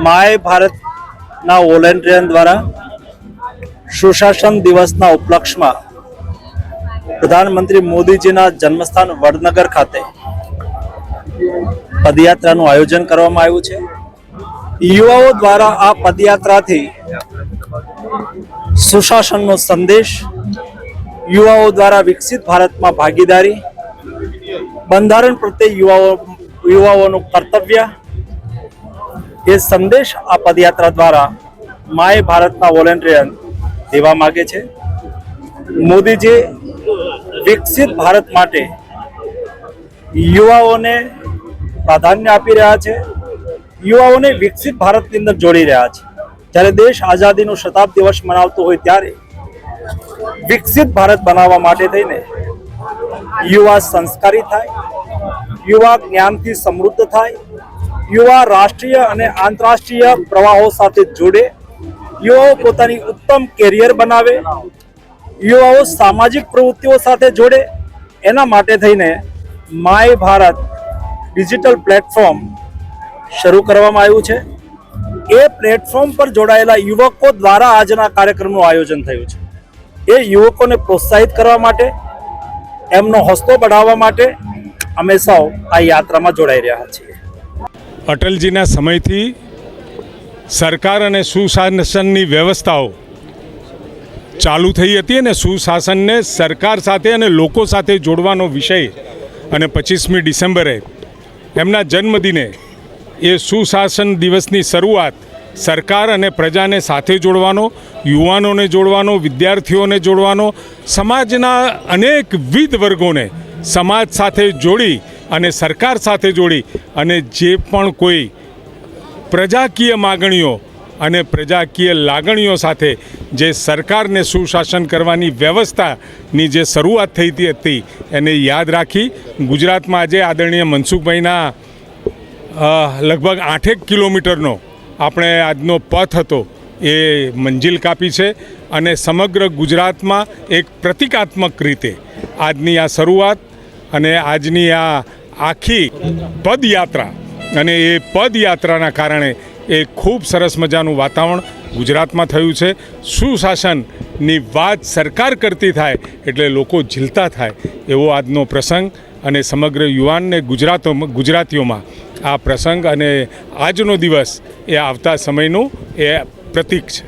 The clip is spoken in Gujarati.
માય ભારતના વોલેન્ટિયર દ્વારા સુશાસન દિવસના ઉપલક્ષમાં પ્રધાનમંત્રી મોદીજીના જન્મસ્થાન વડનગર ખાતે પદયાત્રાનું આયોજન કરવામાં આવ્યું છે। યુવાઓ દ્વારા આ પદયાત્રાથી સુશાસનનો સંદેશ, યુવાઓ દ્વારા વિકસિત ભારતમાં ભાગીદારી, બંધારણ પ્રત્યે યુવાઓનું કર્તવ્ય, એ સંદેશ આ પદયાત્રા દ્વારા માય ભારતના વોલેન્ટિયર દેવા માગે છે। મોદીજી વિકસિત ભારત માટે યુવાઓને પ્રાધાન્ય આપી રહ્યા છે, યુવાઓને વિકસિત ભારતની અંદર જોડી રહ્યા છે। જ્યારે દેશ આઝાદીનો શતાબ્દી વર્ષ મનાવતો હોય ત્યારે વિકસિત ભારત બનાવવા માટે થઈને યુવા સંસ્કારી થાય, યુવા જ્ઞાનથી સમૃદ્ધ થાય, યુવા રાષ્ટ્રીય અને આંતરરાષ્ટ્રીય પ્રવાહો સાથે જોડે, યુવાઓ પોતાની ઉત્તમ કેરિયર બનાવે, યુવાઓ સામાજિક પ્રવૃત્તિઓ સાથે જોડે, એના માટે થઈને માય ભારત ડિજિટલ પ્લેટફોર્મ શરૂ કરવામાં આવ્યું છે। એ પ્લેટફોર્મ પર જોડાયેલા યુવકો દ્વારા આજના કાર્યક્રમનું આયોજન થયું છે। એ યુવકોને પ્રોત્સાહિત કરવા માટે, એમનો હોસલો बढ़ાવવા માટે અમે સૌ આ યાત્રામાં જોડાઈ રહ્યા છીએ। અટલજીના સમયથી સરકાર અને સુશાસનની વ્યવસ્થાઓ ચાલુ થઈ હતી અને સુશાસનને સરકાર સાથે અને લોકો સાથે જોડવાનો વિષય અને 25મી ડિસેમ્બરે એમના જન્મદિને એ સુશાસન દિવસની શરૂઆત સરકાર અને પ્રજાને સાથે જોડવાનો, યુવાનોને જોડવાનો, વિદ્યાર્થીઓને જોડવાનો, સમાજના અનેકવિધ વર્ગોને સમાજ સાથે જોડી અને સરકાર સાથે જોડી અને જે પણ કોઈ પ્રજાકીય માગણીઓ અને પ્રજાકીય લાગણીઓ સાથે જે સરકારને સુશાસન કરવાની વ્યવસ્થાની જે શરૂઆત થઈ હતી એને યાદ રાખી ગુજરાતમાં આજે આદરણીય મનસુખભાઈના લગભગ 8 કિલોમીટરનો આપણે આજનો પથ હતો એ મંજિલ કાપી છે અને સમગ્ર ગુજરાતમાં એક પ્રતિકાત્મક રીતે આજની આ શરૂઆત અને આજની આ આખી પદયાત્રા અને એ પદયાત્રાના કારણે એ ખૂબ સરસ મજાનું વાતાવરણ ગુજરાતમાં થયું છે। સુશાસનની વાત સરકાર કરતી થાય એટલે લોકો ઝીલતા થાય એવો આજનો પ્રસંગ અને સમગ્ર યુવાનને ગુજરાતીઓમાં આ પ્રસંગ અને આજનો દિવસ એ આવતા સમયનું એ પ્રતીક છે।